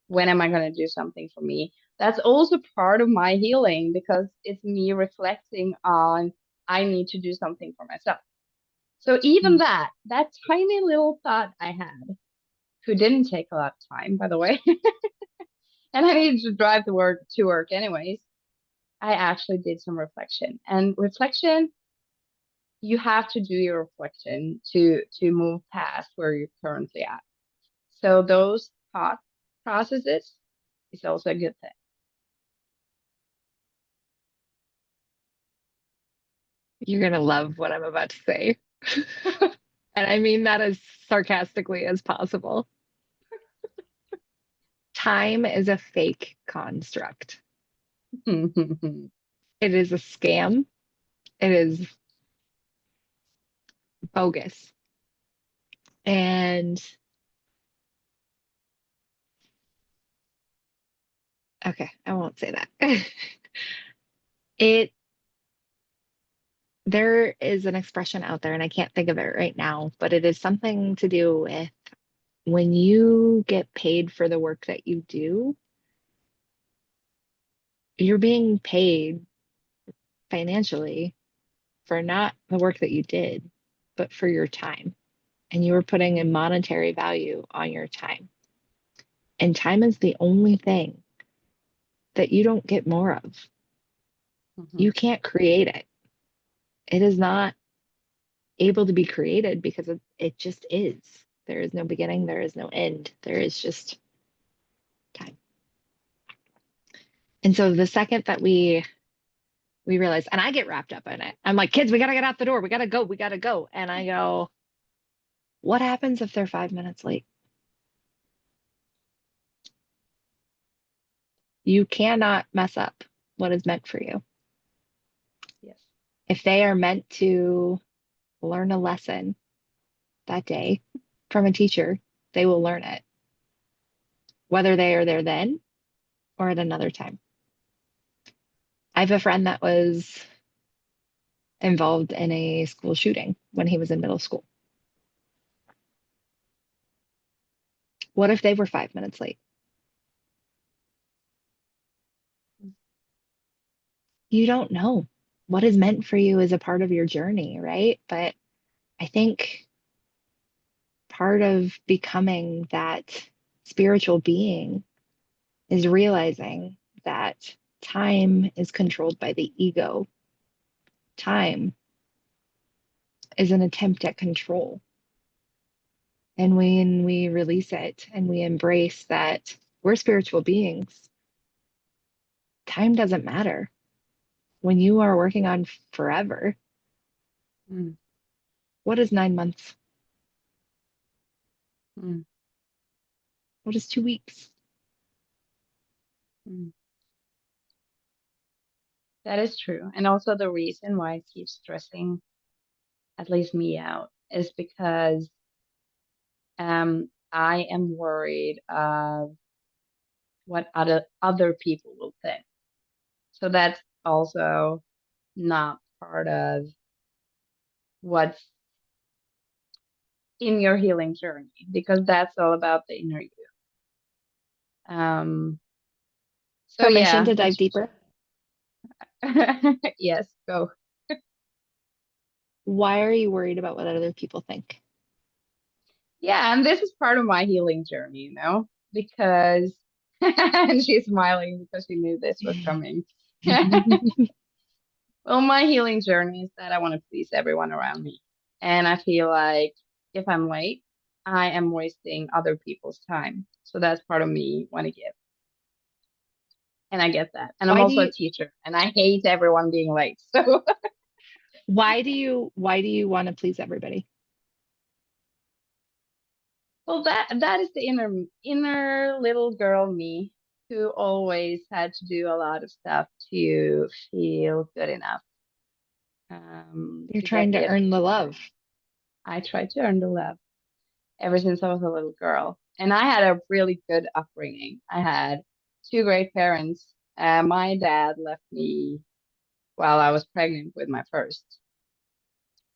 When am I going to do something for me? That's also part of my healing because it's me reflecting on, I need to do something for myself. So even Mm. that tiny little thought I had, who didn't take a lot of time, by the way, and I needed to drive to work anyways. I actually did some reflection. And reflection, you have to do your reflection to move past where you're currently at. So those thought processes is also a good You're gonna love what I'm about to say. thing. And I mean that as sarcastically as possible. Time is a fake construct. It is a scam. It is bogus. And okay, I won't say that. It There is an expression out there and I can't think of it right now, but it is something to do with when you get paid for the work that you do, you're being paid financially for not the work that you did, but for your time. And you were putting a monetary value on your time. And time is the only thing that you don't get more of. You can't create it. It is not able to be created because it just is. There is no beginning, there is no end. There is just time. And so the second that we realize, and I get wrapped up in it. I'm like, kids, we gotta get out the door. We gotta go. We gotta go. And I go, what happens if they're 5 minutes late? You cannot mess up what is meant for you. Yes. If they are meant to learn a lesson that day from a teacher, they will learn it, whether they are there then or at another time. I have a friend that was involved in a school shooting when he was in middle school. What if they were 5 minutes late? You don't know. What is meant for you is a part of your journey, right? But I think part of becoming that spiritual being is realizing that time is controlled by the ego. Time is an attempt at control. And when we release it and we embrace that we're spiritual beings, time doesn't matter. When you are working on forever, Mm, what is 9 months? mm, What is 2 weeks? mm. That is true. And also the reason why I keep stressing at least me out is because I am worried of what other people will think. So that's also not part of what's in your healing journey because that's all about the inner you. Um, so Permission yeah, to dive deeper. yes, go. Why are you worried about what other people think? Yeah, and this is part of my healing journey, because and she's smiling because she knew this was coming. Well, my healing journey is that I want to please everyone around me. And I feel like if I'm late, I am wasting other people's time. So that's part of me want to give. And I get that. And I'm Why do also a you teacher and I hate everyone being late. So, why do you want to please everybody? well, that is the inner little girl me who always had to do a lot of stuff to feel good enough, You're to get trying the to earn the love. attention. I tried to earn the love ever since I was a little girl. And I had a really good upbringing. I had two great parents. My dad left me while I was pregnant with my first.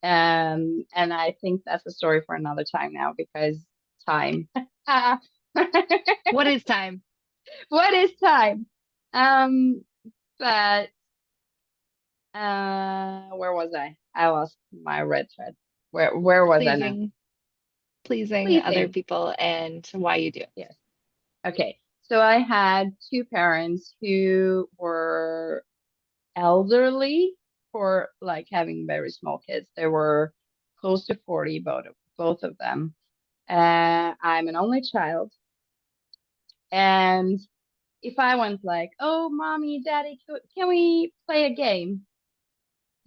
And I think that's a story for another time now because time. What is time? What is time? Um, but where was I? I lost my red thread. Where was I now? Pleasing other Pleasing. people and why you do it. Yes. Okay. So I had two parents who were elderly for like having very small kids. They were close to 40, both of them. I'm an only child. And if I went like, oh, mommy, daddy, can we play a game?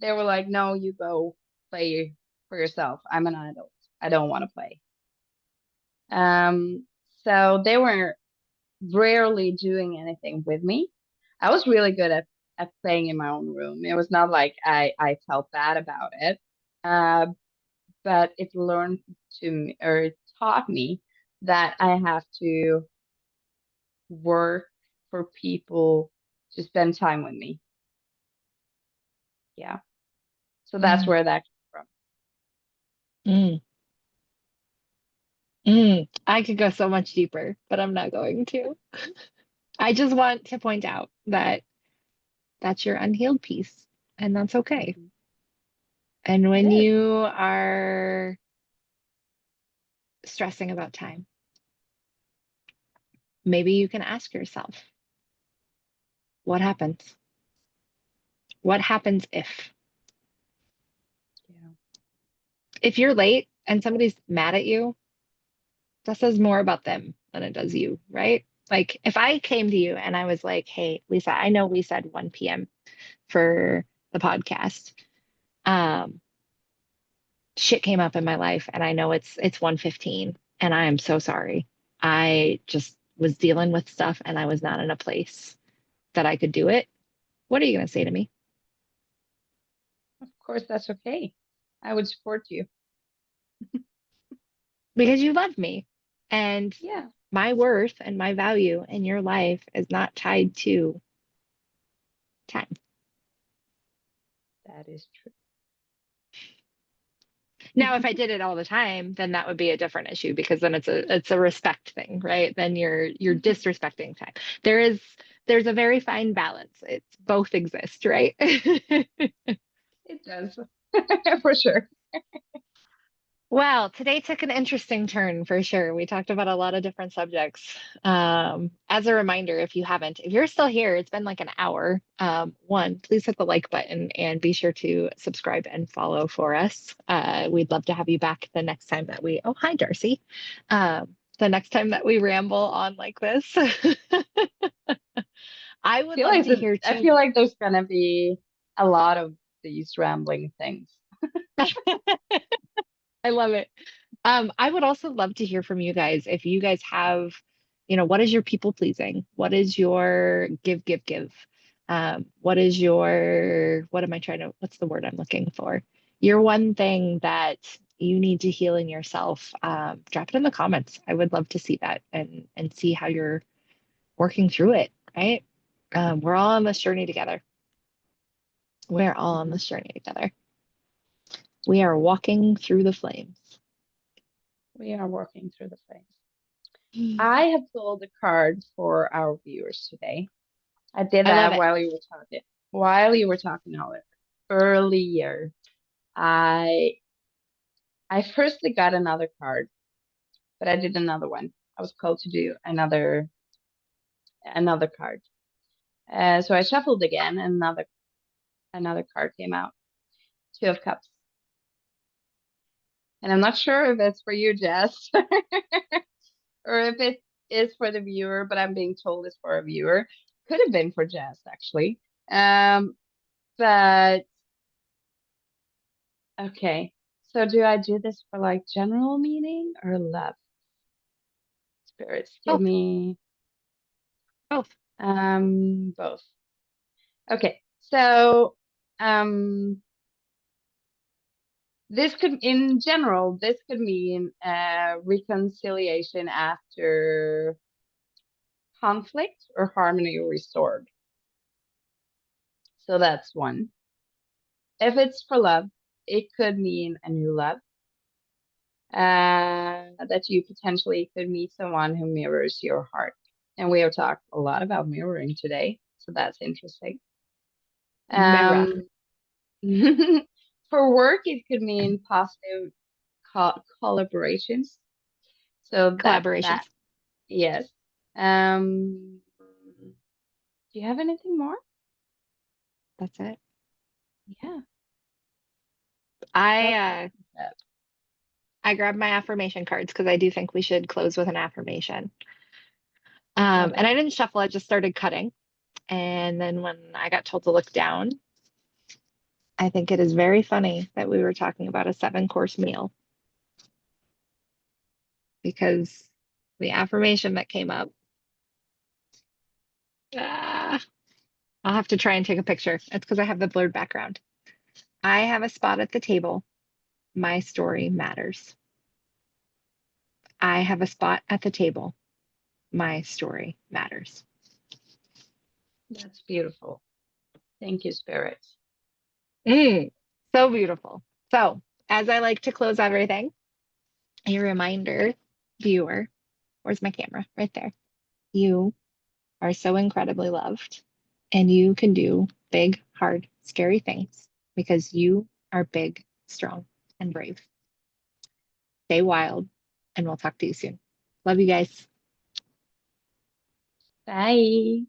They were like, no, you go play for yourself. I'm an adult. I don't want to play. Um, so they were rarely doing anything with me. I was really good at playing in my own room. It was not like I felt bad about it. Uh, but it learned to me or it taught me that I have to work for people to spend time with me. Yeah. So that's Mm, where that came mm, I could go so much deeper, but I'm not going to. I just want to point out that that's your unhealed piece, and that's from. okay. And It when is. you are stressing about time, maybe you can ask yourself, what happens? What happens if? Yeah. If you're late and somebody's mad at you, that says more about them than it does you, right? Like if I came to you and I was like, "Hey, Lisa, I know we said 1 p.m. for the podcast. Um, shit came up in my life and I know it's 1:15 and I am so sorry. I just was dealing with stuff and I was not in a place that I could do it." What are you going to say to me? Of course, that's okay. I would support you. Because you love me. And Yeah, my worth and my value in your life is not tied to time. that is true. Now, if I did it all the time, then that would be a different issue because then it's a respect thing, right? Then you're disrespecting time. There's a very fine balance. It's both exist, right? It does, for sure. Well, today took an interesting turn for sure. We talked about a lot of different subjects. As a reminder, if you haven't, if you're still here, it's been like an hour. One, please hit the like button and be sure to subscribe and follow for us. We'd love to have you back the next time that we, oh, hi, Darcy. The next time that we ramble on like this. I would love to hear I too. feel like there's gonna be a lot of these rambling things. I love it. I would also love to hear from you guys if you guys have, what is your people pleasing? What is your give, give, give? What is your, what am I trying to, what's the word I'm looking for? Your one thing that you need to heal in yourself. Drop it in the comments. I would love to see that and see how you're working through it, right? We're all on this journey together. We're all on Mhm. this journey together. We are walking through the flames. We are working through the phase. I I have pulled a card for our viewers today. I did love that it. while you were talking. While you were talking earlier, I I firstly got another card, but I did another one. I was called to do another card. So I shuffled again, and another card came out. Two of Cups. And I'm not sure if it's for you, Jess, or if it is for the viewer, but I'm being told it's for a viewer. Could have been for Jess, actually. But okay. So do I do this for like general meaning or love? Spirits, give Both, me both. both. Okay. So um this could, in general, this could mean reconciliation after conflict or harmony restored. So that's one. If it's for love, it could mean a new love, that you potentially could meet someone who mirrors your heart. And we have talked a lot about mirroring today, so that's interesting. Mirror. Um, for work, it could mean positive collaborations. So that Collaborations. yes. Do you have anything more? That's it. Yeah, I that's uh it. I grabbed my affirmation cards because I do think we should close with an affirmation. Love And it. I didn't shuffle, I just started cutting. And then when I got told to look down, I think it is very funny that we were talking about a 7 course meal because the affirmation that came up, ah, I'll have to try and take a picture. It's because I have the blurred background. I have a spot at the table. My story matters. I have a spot at the table. My story matters. That's beautiful. Thank you, Spirit. Mm, so beautiful. So, as I like to close everything, a reminder, viewer, where's my camera? Right there. You are so incredibly loved, and you can do big, hard, scary things because you are big, strong, and brave. Stay wild, and we'll talk to you soon. Love you guys. Bye.